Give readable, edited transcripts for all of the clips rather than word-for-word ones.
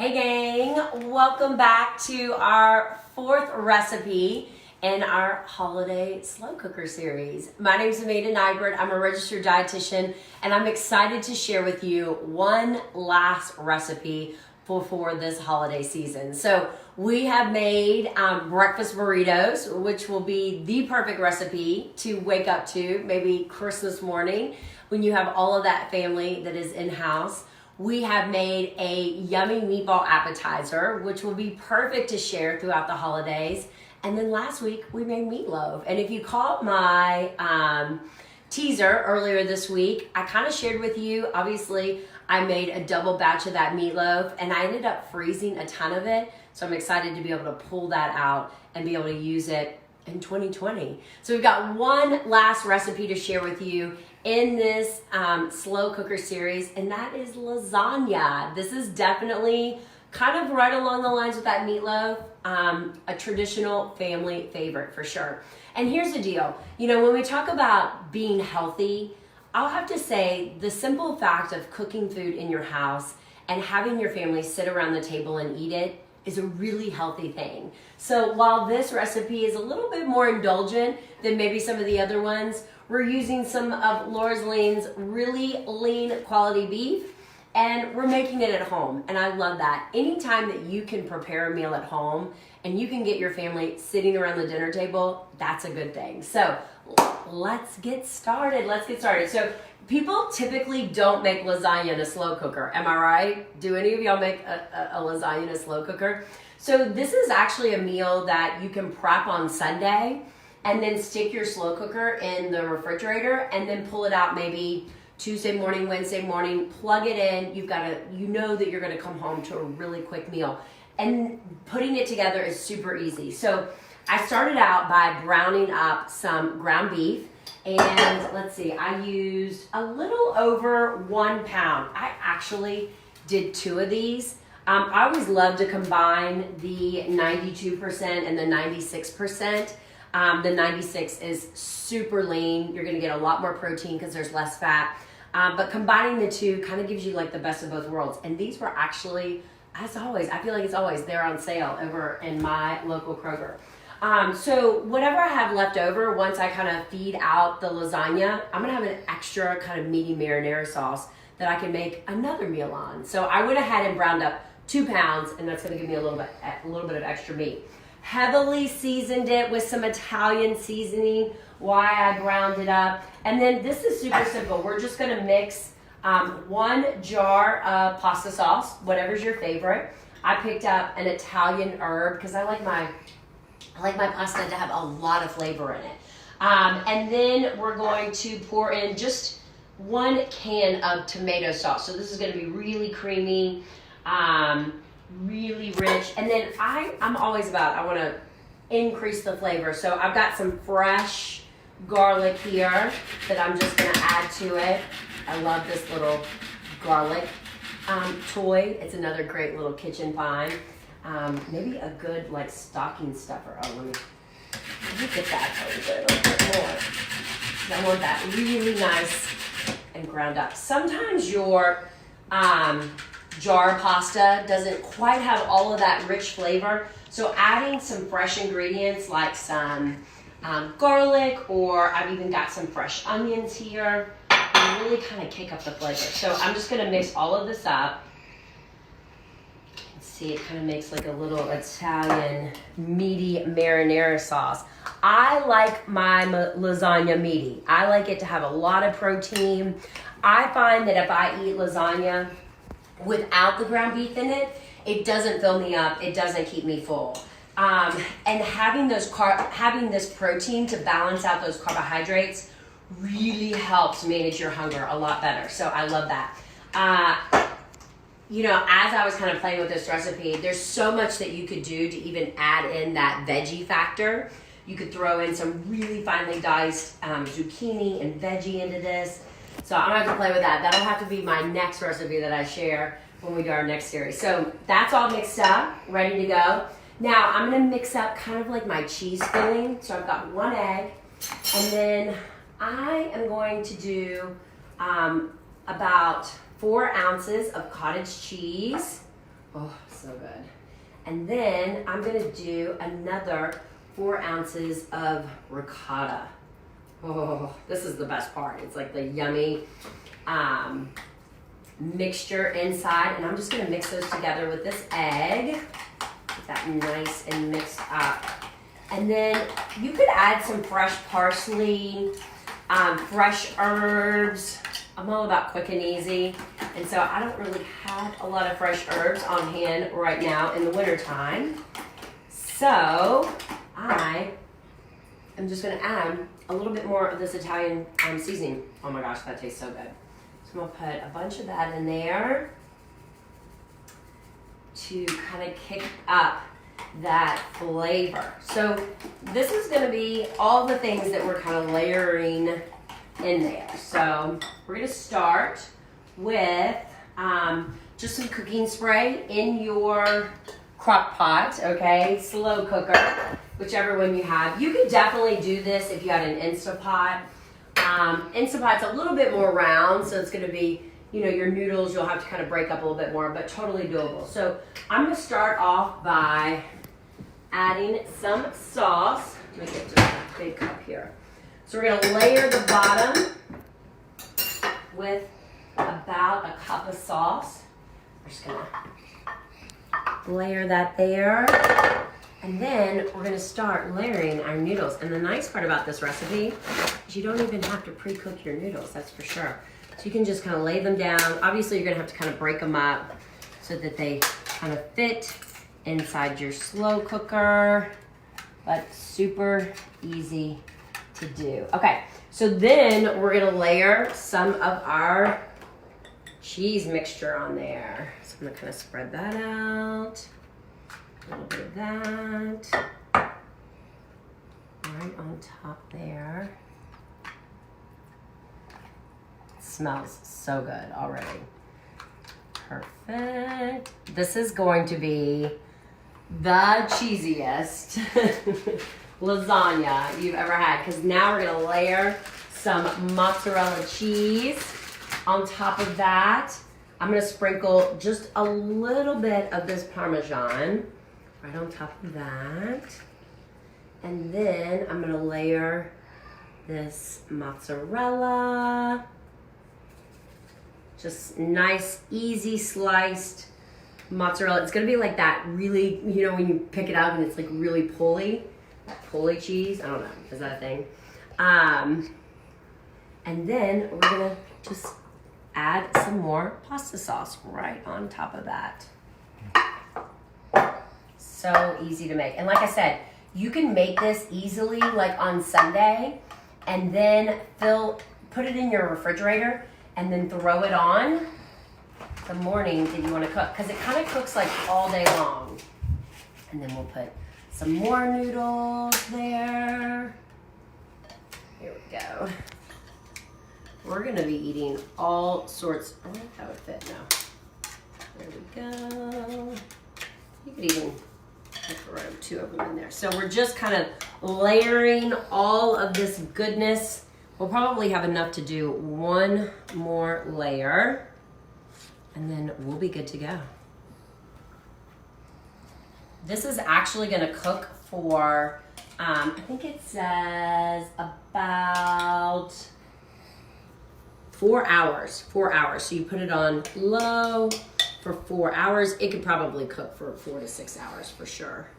Hey gang, welcome back to our fourth recipe in our holiday slow cooker series. My name is Amanda Nighbert. I'm a registered dietitian and I'm excited to share with you one last recipe for this holiday season. So we have made breakfast burritos, which will be the perfect recipe to wake up to maybe Christmas morning when you have all of that family that is in-house. We have made a yummy meatball appetizer, which will be perfect to share throughout the holidays. And then last week we made meatloaf. And if you caught my teaser earlier this week, I kind of shared with you, obviously I made a double batch of that meatloaf and I ended up freezing a ton of it. So I'm excited to be able to pull that out and be able to use it in 2020. So we've got one last recipe to share with you in this slow cooker series, and that is lasagna. This is definitely kind of right along the lines with that meatloaf, a traditional family favorite for sure. And here's the deal, you know, when we talk about being healthy, I'll have to say the simple fact of cooking food in your house and having your family sit around the table and eat it is a really healthy thing. So while this recipe is a little bit more indulgent than maybe some of the other ones, we're using some of Laura's Lane's really lean quality beef and we're making it at home. And I love that. Anytime that you can prepare a meal at home and you can get your family sitting around the dinner table, that's a good thing. So let's get started. So people typically don't make lasagna in a slow cooker. Am I right? Do any of y'all make a lasagna in a slow cooker? So this is actually a meal that you can prep on Sunday and then stick your slow cooker in the refrigerator and then pull it out maybe Tuesday morning, Wednesday morning, plug it in. You know that you're gonna come home to a really quick meal. And putting it together is super easy. So I started out by browning up some ground beef. And let's see, I used a little over 1 pound. I actually did 2 of these. I always love to combine the 92% and the 96%. The 96 is super lean. You're gonna get a lot more protein because there's less fat. But combining the two kind of gives you like the best of both worlds. And these were actually, as always, I feel like it's always, they're on sale over in my local Kroger. So whatever I have left over, once I kind of feed out the lasagna, I'm gonna have an extra kind of meaty marinara sauce that I can make another meal on. So I went ahead and browned up 2 pounds, and that's gonna give me a little bit of extra meat. Heavily seasoned it with some Italian seasoning, why I browned it up. And then this is super simple. We're just gonna mix 1 jar of pasta sauce, whatever's your favorite. I picked up an Italian herb because I like my pasta to have a lot of flavor in it. And then we're going to pour in just 1 can of tomato sauce. So this is gonna be really creamy, really rich. And then I'm always about, I wanna increase the flavor. So I've got some fresh garlic here that I'm just gonna add to it. I love this little garlic toy. It's another great little kitchen find. Maybe a good like stocking stuffer. Oh, let me get that a little bit more. I want that really nice and ground up. Sometimes your jar pasta doesn't quite have all of that rich flavor. So adding some fresh ingredients like some garlic, or I've even got some fresh onions here, will really kind of kick up the flavor. So I'm just gonna mix all of this up. See, it kind of makes like a little Italian meaty marinara sauce. I like my lasagna meaty. I like it to have a lot of protein. I find that if I eat lasagna without the ground beef in it, it doesn't fill me up. It doesn't keep me full. And having this protein to balance out those carbohydrates really helps manage your hunger a lot better. So I love that. You know, as I was kind of playing with this recipe, there's so much that you could do to even add in that veggie factor. You could throw in some really finely diced zucchini and veggie into this. So I'm gonna have to play with that. That'll have to be my next recipe that I share when we do our next series. So that's all mixed up, ready to go. Now I'm gonna mix up kind of like my cheese filling. So I've got 1 egg, and then I am going to do about 4 ounces of cottage cheese. Oh, so good. And then I'm gonna do another 4 ounces of ricotta. Oh, this is the best part. It's like the yummy mixture inside. And I'm just gonna mix those together with this egg. Get that nice and mixed up. And then you could add some fresh parsley, fresh herbs. I'm all about quick and easy. And so I don't really have a lot of fresh herbs on hand right now in the wintertime. So I am just gonna add a little bit more of this Italian seasoning. Oh my gosh, that tastes so good. So I'm gonna put a bunch of that in there to kind of kick up that flavor. So this is gonna be all the things that we're kind of layering in there. So we're gonna start with just some cooking spray in your crock pot, okay? Slow cooker, whichever one you have. You could definitely do this if you had an Instapot. Instapot's a little bit more round, so it's gonna be, you know, your noodles, you'll have to kind of break up a little bit more, but totally doable. So I'm gonna start off by adding some sauce. Let me get to a big cup here. So we're gonna layer the bottom with about a cup of sauce. We're just gonna layer that there. And then we're gonna start layering our noodles. And the nice part about this recipe is you don't even have to pre-cook your noodles, that's for sure. So you can just kind of lay them down. Obviously you're gonna have to kind of break them up so that they kind of fit inside your slow cooker, but super easy to do. Okay, so then we're gonna layer some of our cheese mixture on there. So I'm gonna kind of spread that out. A little bit of that. Right on top there. It smells so good already. Perfect. This is going to be the cheesiest lasagna you've ever had, because now we're gonna layer some mozzarella cheese on top of that. I'm gonna sprinkle just a little bit of this Parmesan right on top of that. And then I'm gonna layer this mozzarella. Just nice, easy sliced mozzarella. It's gonna be like that really, you know, when you pick it up and it's like really pulley, that pulley cheese. I don't know, is that a thing? And then we're gonna just add some more pasta sauce right on top of that. So easy to make. And like I said, you can make this easily like on Sunday and then put it in your refrigerator and then throw it on the morning that you want to cook, because it kind of cooks like all day long. And then we'll put some more noodles there. Here we go. We're gonna be eating all sorts. I wonder if that would fit now. There we go. You could even throw 2 of them in there. So we're just kind of layering all of this goodness. We'll probably have enough to do 1 more layer, and then we'll be good to go. This is actually gonna cook for, I think it says about 4 hours. 4 hours. So you put it on low for 4 hours. It could probably cook for 4 to 6 hours for sure.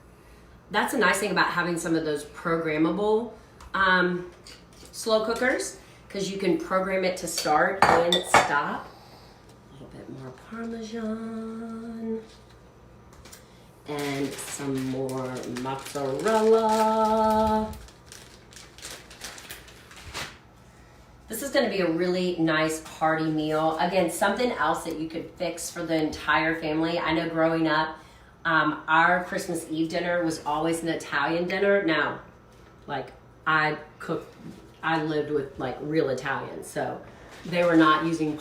That's a nice thing about having some of those programmable slow cookers, because you can program it to start and stop. A little bit more Parmesan. And some more mozzarella. This is going to be a really nice hearty meal. Again, something else that you could fix for the entire family. I know growing up, our Christmas Eve dinner was always an Italian dinner. Now, like, I lived with like real Italians, so they were not using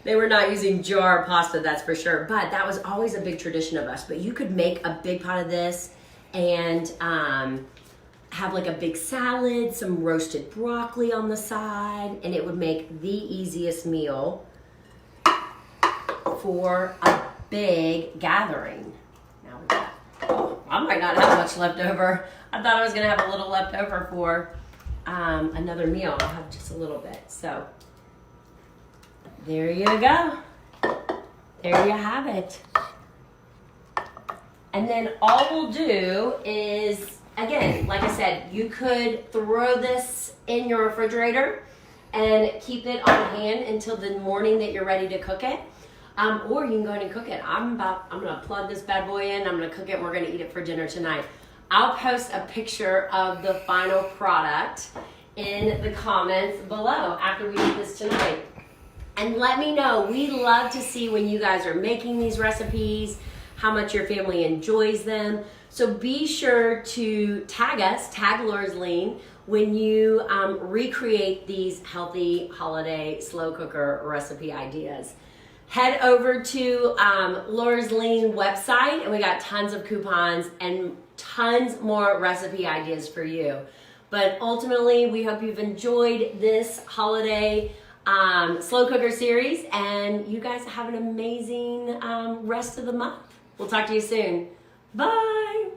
they were not using jar pasta, that's for sure. But that was always a big tradition of us. But you could make a big pot of this and have like a big salad, some roasted broccoli on the side, and it would make the easiest meal for a big gathering. Now we got, I might not have much left over. I thought I was gonna have a little left over for another meal. I'll have just a little bit. So there you go. There you have it. And then all we'll do is, again, like I said, you could throw this in your refrigerator and keep it on hand until the morning that you're ready to cook it. Or you can go ahead and cook it. I'm gonna plug this bad boy in, I'm gonna cook it, and we're gonna eat it for dinner tonight. I'll post a picture of the final product in the comments below after we eat this tonight. And let me know, we love to see when you guys are making these recipes, how much your family enjoys them. So be sure to tag us, tag Laura's Lean, when you recreate these healthy holiday slow cooker recipe ideas. Head over to Laura's Lean website, and we got tons of coupons and tons more recipe ideas for you. But ultimately, we hope you've enjoyed this holiday slow cooker series, and you guys have an amazing rest of the month. We'll talk to you soon. Bye.